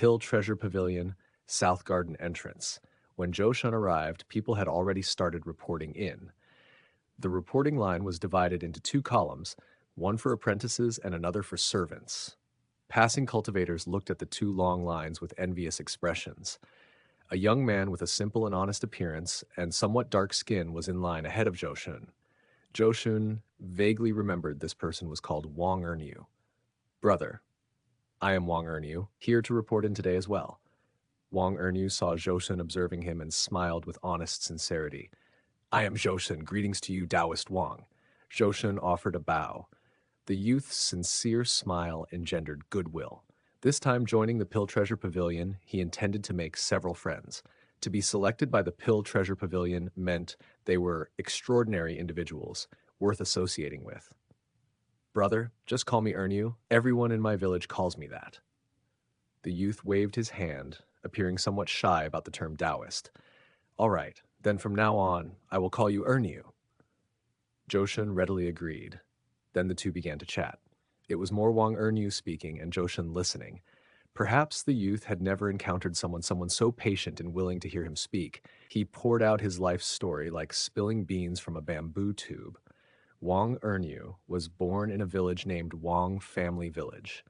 Pill Treasure Pavilion, South Garden entrance. When Zhou Shun arrived, people had already started reporting in. The reporting line was divided into two columns, one for apprentices and another for servants. Passing cultivators looked at the two long lines with envious expressions. A young man with a simple and honest appearance and somewhat dark skin was in line ahead of Zhou Shun. Zhou Shun vaguely remembered this person was called Wang Erniu. Brother, I am Wang Erniu, here to report in today as well. Wang Erniu saw Zhou Shun observing him and smiled with honest sincerity. I am Zhou Shun, greetings to you, Taoist Wang. Zhou Shun offered a bow. The youth's sincere smile engendered goodwill. This time joining the Pill Treasure Pavilion, he intended to make several friends. To be selected by the Pill Treasure Pavilion meant they were extraordinary individuals, worth associating with. Brother, just call me Erniu. Everyone in my village calls me that. The youth waved his hand, appearing somewhat shy about the term Taoist. All right, then from now on, I will call you Erniu. Zhou Shun readily agreed. Then the two began to chat. It was more Wang Erniu speaking and Zhou Shun listening. Perhaps the youth had never encountered someone so patient and willing to hear him speak. He poured out his life story like spilling beans from a bamboo tube. Wang Erniu was born in a village named Wang Family Village.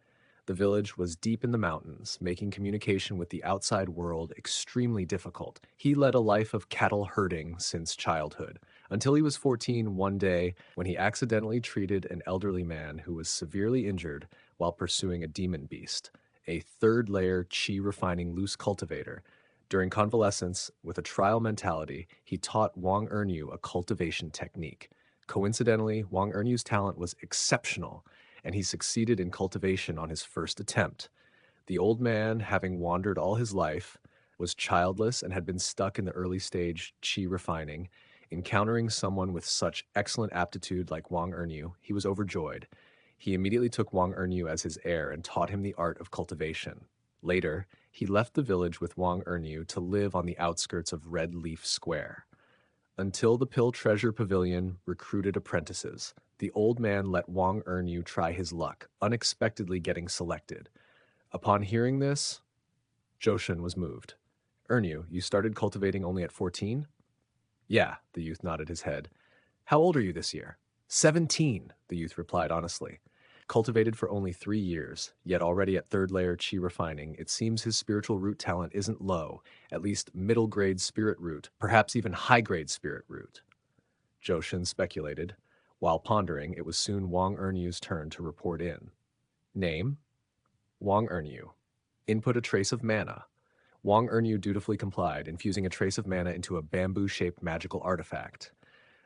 The village was deep in the mountains, making communication with the outside world extremely difficult. He led a life of cattle herding since childhood, until he was 14 one day when he accidentally treated an elderly man who was severely injured while pursuing a demon beast, a third-layer chi-refining loose cultivator. During convalescence, with a trial mentality, he taught Wang Erniu a cultivation technique. Coincidentally, Wang Erniu's talent was exceptional, and he succeeded in cultivation on his first attempt. The old man, having wandered all his life, was childless and had been stuck in the early stage chi refining. Encountering someone with such excellent aptitude like Wang Erniu, he was overjoyed. He immediately took Wang Erniu as his heir and taught him the art of cultivation. Later, he left the village with Wang Erniu to live on the outskirts of Red Leaf Square. Until the Pill Treasure Pavilion recruited apprentices, the old man let Wang Erniu try his luck, unexpectedly getting selected. Upon hearing this, Zhou Shun was moved. Erniu, you started cultivating only at 14? Yeah, the youth nodded his head. How old are you this year? 17, the youth replied honestly. Cultivated for only 3 years, yet already at third layer chi refining, it seems his spiritual root talent isn't low, at least middle grade spirit root, perhaps even high grade spirit root. Zhou Shun speculated. While pondering, it was soon Wang Erniu's turn to report in. Name? Wang Erniu. Input a trace of mana. Wang Erniu dutifully complied, infusing a trace of mana into a bamboo-shaped magical artifact.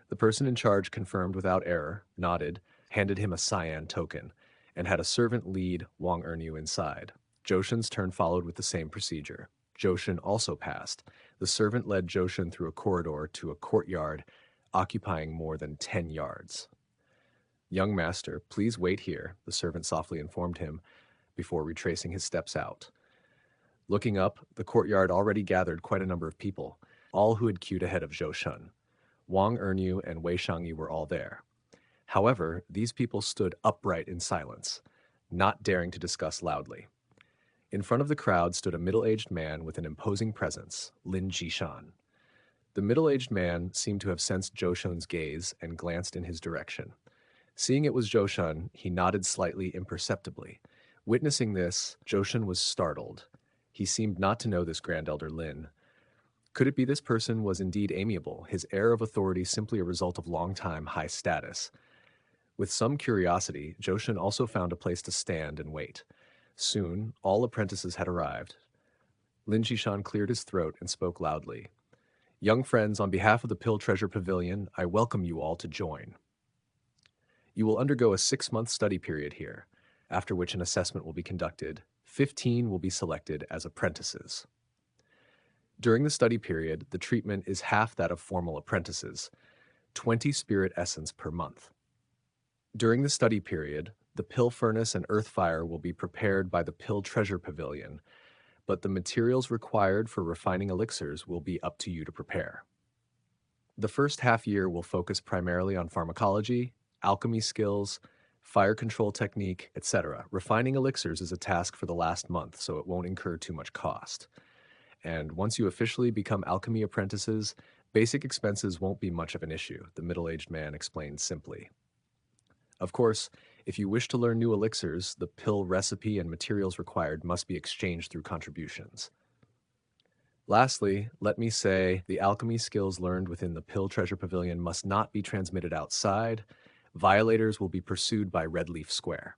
The person in charge confirmed without error, nodded, handed him a cyan token, and had a servant lead Wang Erniu inside. Zhou Shun's turn followed with the same procedure. Zhou Shun also passed. The servant led Zhou Shun through a corridor to a courtyard, occupying more than 10 yards. Young master, please wait here, the servant softly informed him before retracing his steps out. Looking up, the courtyard already gathered quite a number of people, all who had queued ahead of Zhou Shun. Wang Erniu and Wei Shangyi were all there. However, these people stood upright in silence, not daring to discuss loudly. In front of the crowd stood a middle-aged man with an imposing presence, Lin Jishan. The middle-aged man seemed to have sensed Zhou Shun's gaze and glanced in his direction. Seeing it was Zhou Shun, he nodded slightly imperceptibly. Witnessing this, Zhou Shun was startled. He seemed not to know this grand elder Lin. Could it be this person was indeed amiable, his air of authority simply a result of long-time high status? With some curiosity, Zhou Shun also found a place to stand and wait. Soon, all apprentices had arrived. Lin Jishan cleared his throat and spoke loudly. Young friends, on behalf of the Pill Treasure Pavilion, I welcome you all to join. You will undergo a 6-month study period here, after which an assessment will be conducted. 15 will be selected as apprentices. During the study period, the treatment is half that of formal apprentices, 20 spirit essence per month. During the study period, the pill furnace and earth fire will be prepared by the Pill Treasure Pavilion, but the materials required for refining elixirs will be up to you to prepare. The first half year will focus primarily on pharmacology, alchemy skills, fire control technique, etc. Refining elixirs is a task for the last month, so it won't incur too much cost. And once you officially become alchemy apprentices, basic expenses won't be much of an issue, the middle-aged man explained simply. Of course, if you wish to learn new elixirs, the pill recipe and materials required must be exchanged through contributions. Lastly, let me say the alchemy skills learned within the Pill Treasure Pavilion must not be transmitted outside. Violators will be pursued by Red Leaf Square.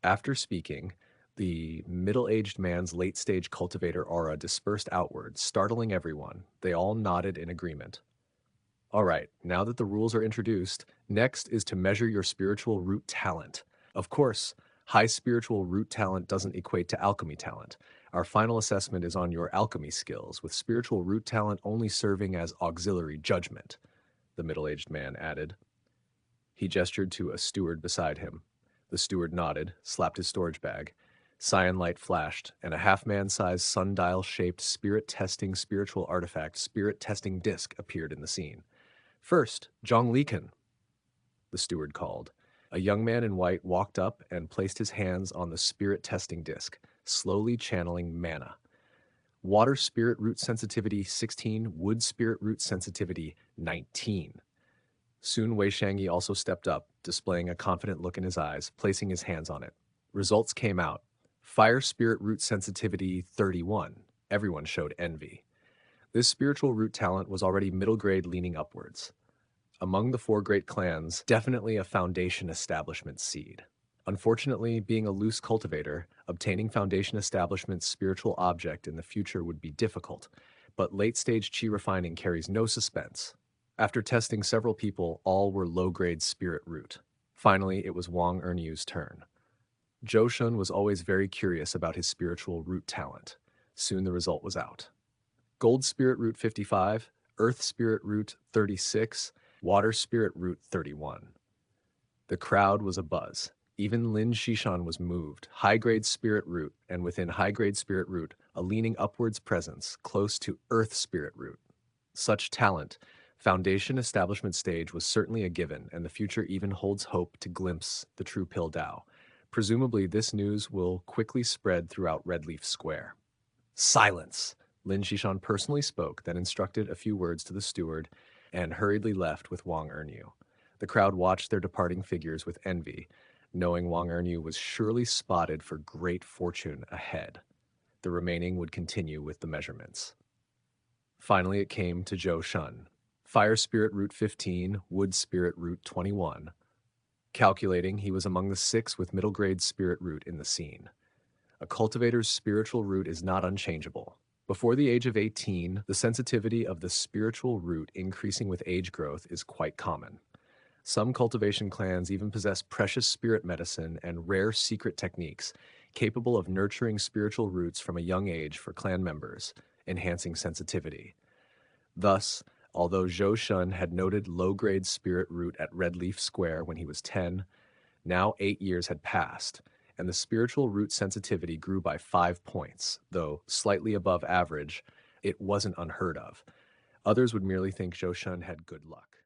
After speaking, the middle-aged man's late-stage cultivator aura dispersed outward, startling everyone. They all nodded in agreement. All right, now that the rules are introduced, next is to measure your spiritual root talent. Of course, high spiritual root talent doesn't equate to alchemy talent. Our final assessment is on your alchemy skills, with spiritual root talent only serving as auxiliary judgment, the middle-aged man added. He gestured to a steward beside him. The steward nodded, slapped his storage bag. Cyan light flashed, and a half-man-sized sundial-shaped spirit-testing spiritual artifact spirit-testing disc appeared in the scene. First, Zhang Liken, the steward called. A young man in white walked up and placed his hands on the spirit-testing disc, slowly channeling mana. Water spirit root sensitivity 16, wood spirit root sensitivity 19. Soon Wei Shangyi also stepped up, displaying a confident look in his eyes, placing his hands on it. Results came out. Fire spirit root sensitivity 31. Everyone showed envy. This spiritual root talent was already middle grade leaning upwards. Among the four great clans, definitely a foundation establishment seed. Unfortunately, being a loose cultivator, obtaining foundation establishment's spiritual object in the future would be difficult, but late-stage chi refining carries no suspense. After testing several people, all were low-grade spirit root. Finally, it was Wang Erniu's turn. Zhou Shun was always very curious about his spiritual root talent. Soon the result was out. Gold spirit root 55, earth spirit root 36, water spirit root 31. The crowd was abuzz. Even Lin Shishan was moved. High-grade spirit root, and within high-grade spirit root, a leaning upwards presence, close to earth spirit root. Such talent, foundation establishment stage was certainly a given, and the future even holds hope to glimpse the true Pill Dao. Presumably, this news will quickly spread throughout Red Leaf Square. Silence! Lin Shishan personally spoke, then instructed a few words to the steward, and hurriedly left with Wang Erniu. The crowd watched their departing figures with envy, knowing Wang Erniu was surely spotted for great fortune ahead. The remaining would continue with the measurements. Finally, it came to Zhou Shun. Fire Spirit Root 15, Wood Spirit Root 21. Calculating, he was among the 6 with middle grade Spirit Root in the scene. A cultivator's spiritual root is not unchangeable. Before the age of 18, the sensitivity of the spiritual root increasing with age growth is quite common. Some cultivation clans even possess precious spirit medicine and rare secret techniques capable of nurturing spiritual roots from a young age for clan members, enhancing sensitivity. Thus, although Zhou Shun had noted low-grade spirit root at Red Leaf Square when he was 10, now 8 years had passed, and the spiritual root sensitivity grew by 5 points, though slightly above average. It wasn't unheard of. Others would merely think Zhou Shun had good luck.